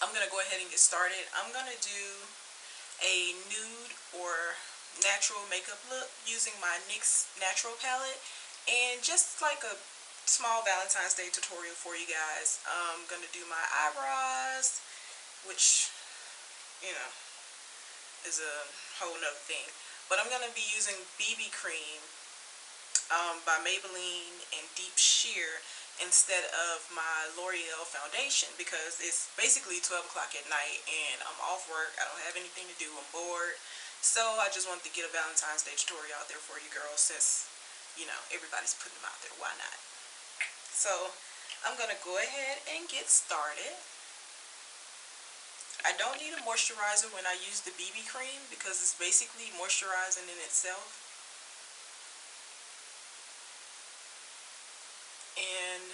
I'm going to go ahead and get started. I'm going to do a nude or natural makeup look using my NYX Natural Palette, and just like a small Valentine's Day tutorial for you guys. I'm going to do my eyebrows, which, you know, is a whole nother thing. But I'm going to be using BB Cream by Maybelline and Deep Sheer instead of my L'Oreal foundation, because it's basically 12 o'clock at night and I'm off work. I don't have anything to do. I'm bored. So I just wanted to get a Valentine's Day tutorial out there for you girls, since, you know, everybody's putting them out there. Why not? So I'm going to go ahead and get started. I don't need a moisturizer when I use the BB cream because it's basically moisturizing in itself. And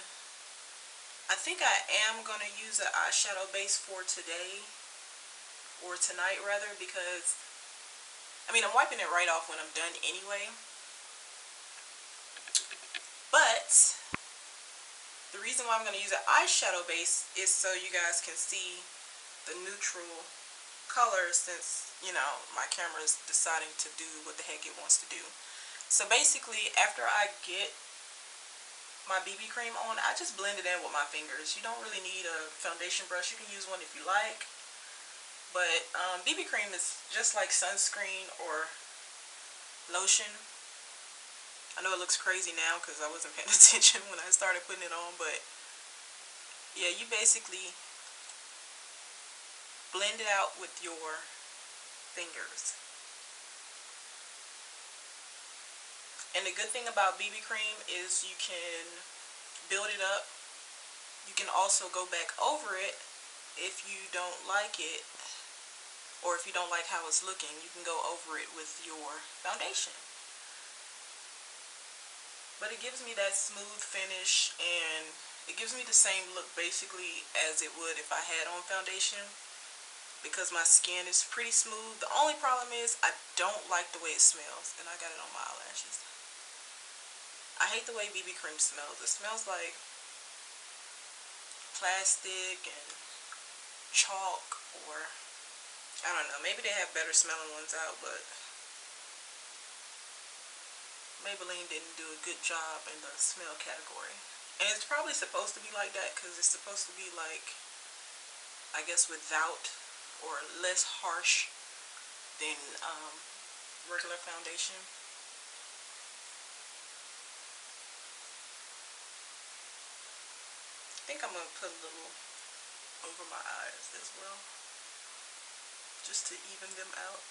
I think I am going to use an eyeshadow base for today, or tonight rather, because I mean, I'm wiping it right off when I'm done anyway. But the reason why I'm going to use an eyeshadow base is so you guys can see the neutral colors, since, you know, my camera is deciding to do what the heck it wants to do. So basically, after I get my BB cream on, I just blend it in with my fingers. You don't really need a foundation brush. You can use one if you like. But BB cream is just like sunscreen or lotion. I know it looks crazy now because I wasn't paying attention when I started putting it on, but yeah, you basically blend it out with your fingers. And the good thing about BB cream is you can build it up. You can also go back over it if you don't like it, or if you don't like how it's looking. You can go over it with your foundation. But it gives me that smooth finish, and it gives me the same look basically as it would if I had on foundation, because my skin is pretty smooth. The only problem is I don't like the way it smells, and I got it on my eyelashes. I hate the way BB cream smells. It smells like plastic and chalk, or I don't know, maybe they have better smelling ones out, but Maybelline didn't do a good job in the smell category. And it's probably supposed to be like that because it's supposed to be like, I guess, without or less harsh than regular foundation. I think I'm going to put a little over my eyes as well, just to even them out.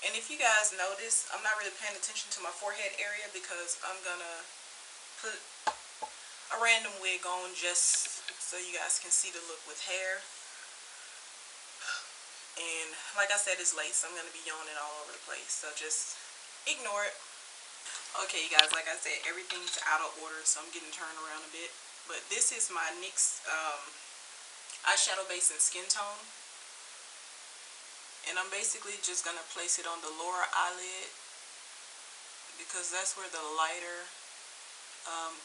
And if you guys notice, I'm not really paying attention to my forehead area because I'm going to put a random wig on just so you guys can see the look with hair. And like I said, it's late, so I'm going to be yawning all over the place, so just ignore it. Okay, you guys, like I said, everything's out of order, so I'm getting turned around a bit. But this is my NYX eyeshadow base in Skin Tone. And I'm basically just going to place it on the lower eyelid, because that's where the lighter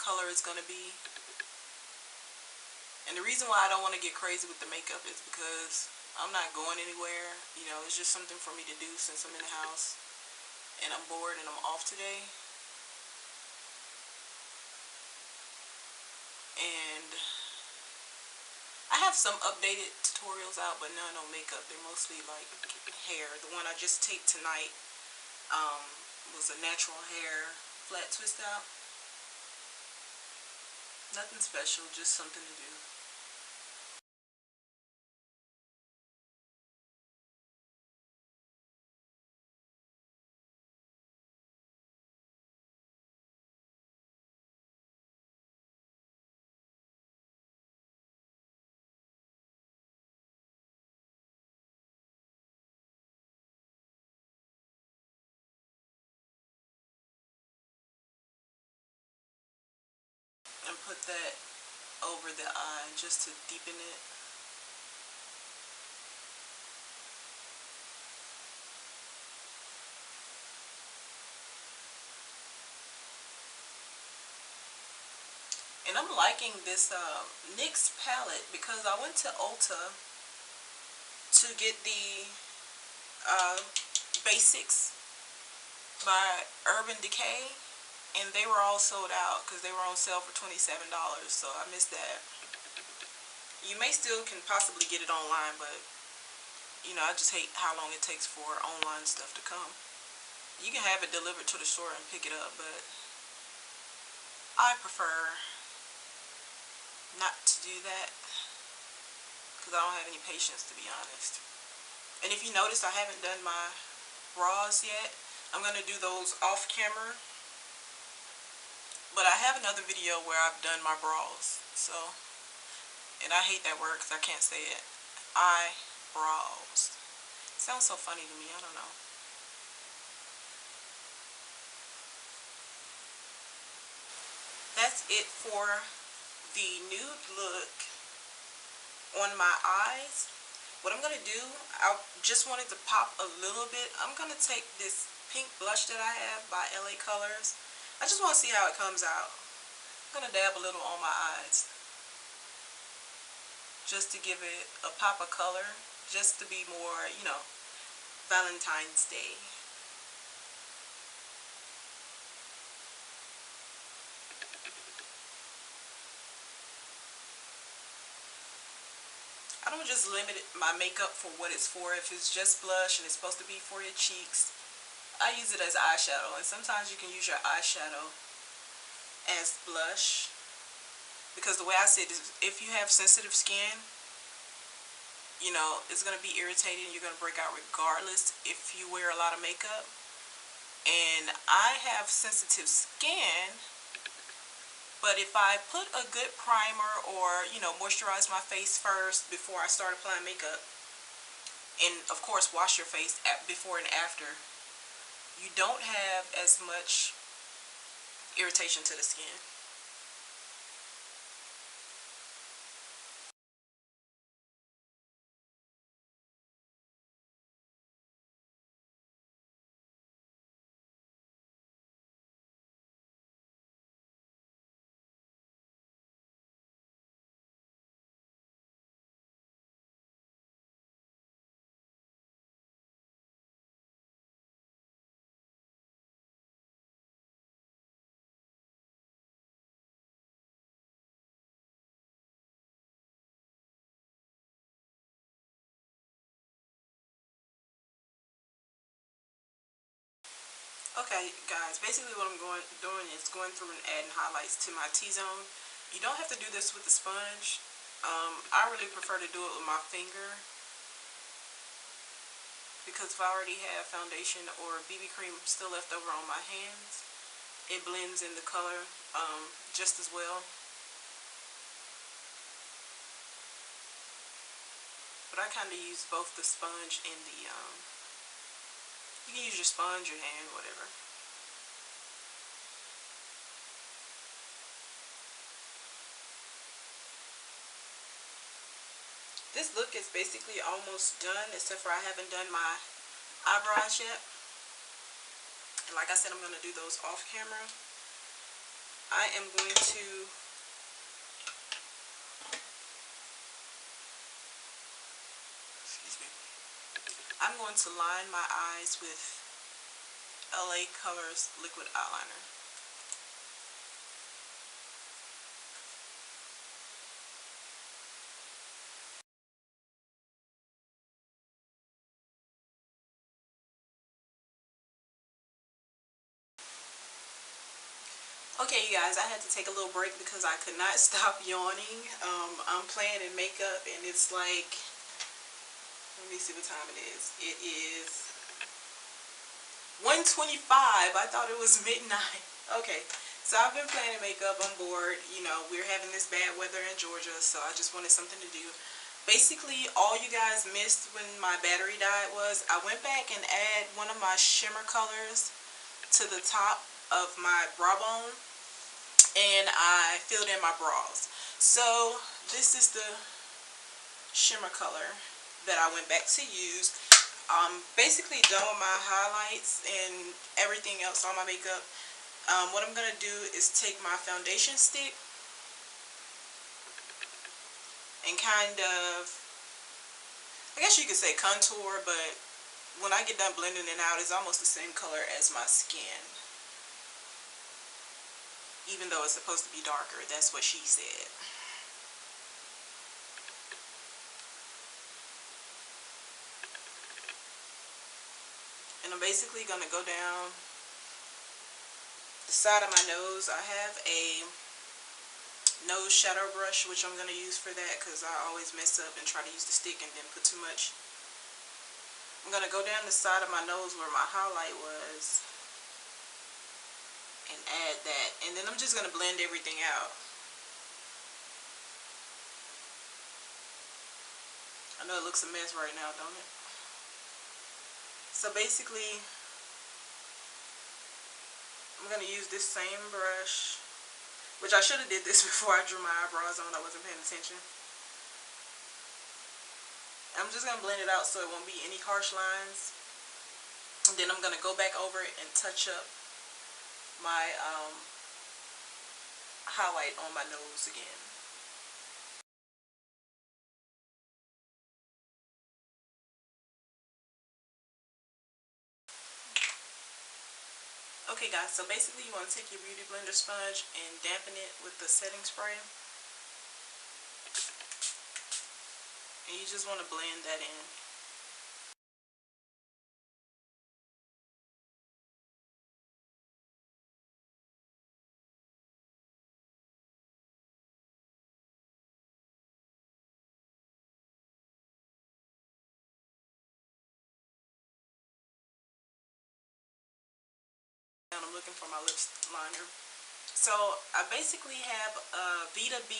color is going to be. And the reason why I don't want to get crazy with the makeup is because I'm not going anywhere. You know, it's just something for me to do since I'm in the house and I'm bored and I'm off today. And I have some updated tutorials out, but none on makeup. They're mostly like hair. The one I just taped tonight was a natural hair flat twist out. Nothing special, just something to do. put that over the eye just to deepen it. And I'm liking this NYX palette because I went to Ulta to get the Basics by Urban Decay, and they were all sold out because they were on sale for $27, so I missed that. You may still can possibly get it online, but you know, I just hate how long it takes for online stuff to come. You can have it delivered to the store and pick it up, but I prefer not to do that because I don't have any patience, to be honest. And if you notice, I haven't done my bras yet. I'm going to do those off camera, but I have another video where I've done my bras, so, and I hate that word because I can't say it. Eyebrows. Sounds so funny to me, I don't know. That's it for the nude look on my eyes. What I'm going to do, I just wanted to pop a little bit. I'm going to take this pink blush that I have by LA Colors. I just want to see how it comes out. I'm going to dab a little on my eyes, just to give it a pop of color, just to be more, you know, Valentine's Day. I don't just limit my makeup for what it's for. If it's just blush and it's supposed to be for your cheeks, I use it as eyeshadow. And sometimes you can use your eyeshadow as blush, because the way I see it is, if you have sensitive skin, you know, it's going to be irritating. You're going to break out regardless if you wear a lot of makeup. And I have sensitive skin, but if I put a good primer or, you know, moisturize my face first before I start applying makeup, and of course wash your face before and after, you don't have as much irritation to the skin. Okay, guys, basically what I'm doing is going through and adding highlights to my T-zone. You don't have to do this with the sponge. I really prefer to do it with my finger, because if I already have foundation or BB cream still left over on my hands, it blends in the color just as well. But I kind of use both the sponge and the, you can use your sponge, your hand, whatever. This look is basically almost done, except for I haven't done my eyebrows yet. And like I said, I'm going to do those off camera. I am going to I'm going to line my eyes with LA Colors liquid eyeliner. Okay, you guys, I had to take a little break because I could not stop yawning. I'm playing in makeup and it's like, let me see what time it is. It is 1:25. I thought it was midnight. Okay, so I've been playing in makeup. I'm bored. You know, we're having this bad weather in Georgia, so I just wanted something to do. Basically, all you guys missed when my battery died was I went back and added one of my shimmer colors to the top of my brow bone. and I filled in my brows. So this is the shimmer color that I went back to use. Basically done with my highlights and everything else on my makeup. What I'm going to do is take my foundation stick and kind of, I guess you could say contour, but when I get done blending it out, it's almost the same color as my skin. Even though it's supposed to be darker, that's what she said. And I'm basically going to go down the side of my nose. I have a nose shadow brush, which I'm going to use for that because I always mess up and try to use the stick and then put too much. I'm going to go down the side of my nose where my highlight was and add that. And then I'm just going to blend everything out. I know it looks a mess right now, don't it? So basically, I'm going to use this same brush, which I should have did this before I drew my eyebrows on. I wasn't paying attention. I'm just going to blend it out so it won't be any harsh lines. And then I'm going to go back over it and touch up my highlight on my nose again. Okay guys, so basically you want to take your beauty blender sponge and dampen it with the setting spray. And you just want to blend that in. I'm looking for my lip liner. So I basically have a Vita B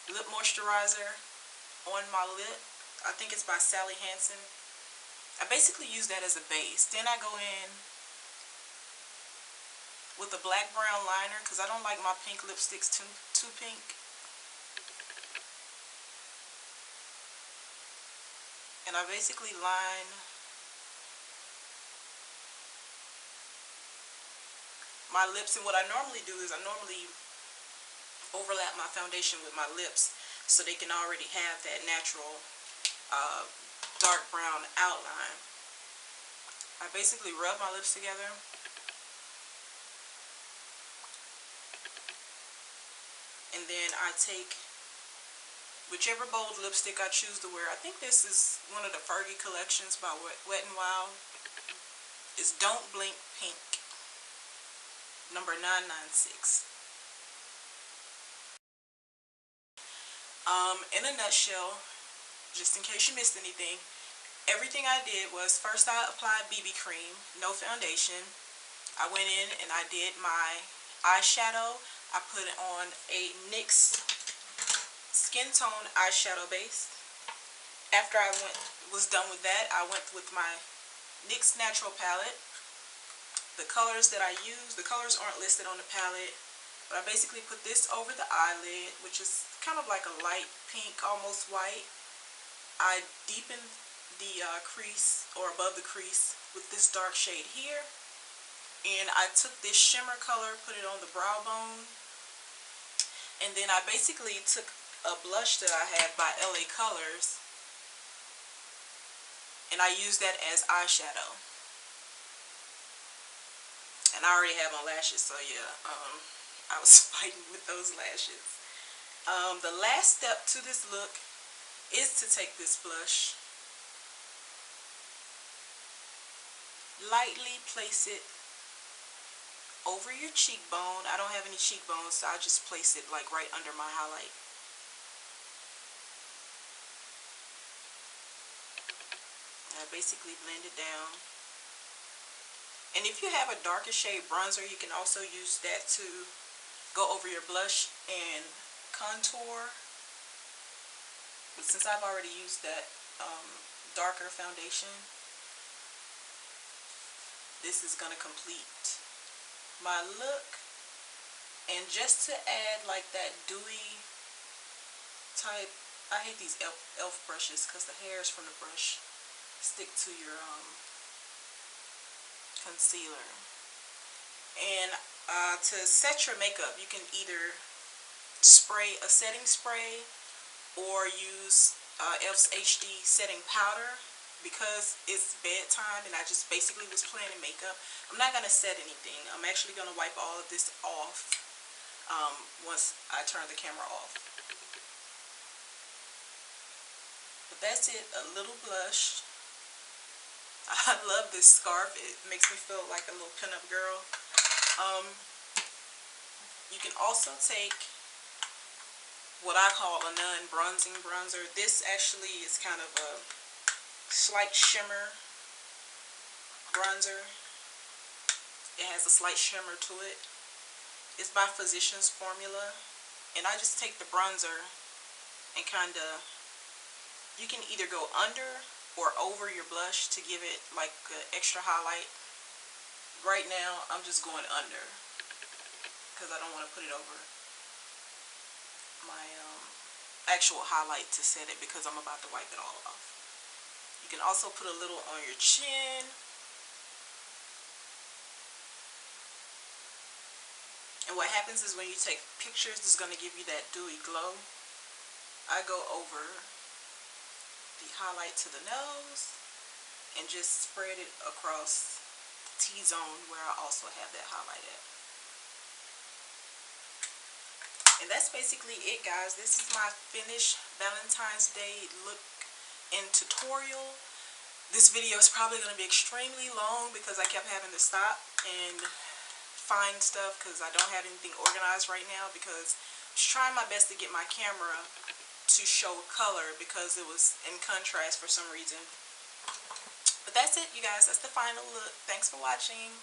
lip moisturizer on my lip. I think it's by Sally Hansen. I basically use that as a base. Then I go in with a black brown liner because I don't like my pink lipsticks too pink. And I basically line my lips. And what I normally do is I normally overlap my foundation with my lips so they can already have that natural dark brown outline. I basically rub my lips together and then I take whichever bold lipstick I choose to wear. I think this is one of the Fergie collections by Wet n Wild. It's Don't Blink Pink, number 996. In a nutshell, just in case you missed anything, everything I did was first I applied BB cream, no foundation. I went in and I did my eyeshadow. I put on a NYX skin tone eyeshadow base. After I was done with that, I went with my NYX Natural Palette. The colors that I use, the colors aren't listed on the palette, but I basically put this over the eyelid, which is kind of like a light pink, almost white. I deepened the crease, or above the crease, with this dark shade here. And I took this shimmer color, put it on the brow bone. And then I basically took a blush that I had by LA Colors, and I used that as eyeshadow. And I already have my lashes, so yeah, I was fighting with those lashes. The last step to this look is to take this blush, lightly place it over your cheekbone. I don't have any cheekbones, so I just place it like right under my highlight. And I basically blend it down. And if you have a darker shade bronzer, you can also use that to go over your blush and contour. But since I've already used that darker foundation, this is going to complete my look. And just to add like that dewy type, I hate these elf brushes because the hairs from the brush stick to your concealer. And to set your makeup, you can either spray a setting spray or use Elf's HD setting powder. Because it's bedtime and I just basically was planning makeup, I'm not going to set anything. I'm actually going to wipe all of this off once I turn the camera off. But that's it, a little blush. I love this scarf. It makes me feel like a little pinup girl. You can also take what I call a non-bronzing bronzer. This actually is kind of a slight shimmer bronzer. It has a slight shimmer to it. It's by Physicians Formula, and I just take the bronzer and kind of, you can either go under or over your blush to give it like an extra highlight. Right now I'm just going under because I don't want to put it over my actual highlight to set it, because I'm about to wipe it all off. You can also put a little on your chin. And what happens is when you take pictures, it's going to give you that dewy glow. I go over the highlight to the nose and just spread it across the T-zone where I also have that highlight at. And that's basically it, guys. This is my finished Valentine's Day look and tutorial. This video is probably going to be extremely long because I kept having to stop and find stuff because I don't have anything organized right now, because I was trying my best to get my camera to show color because it was in contrast for some reason. But that's it, you guys. That's the final look. Thanks for watching.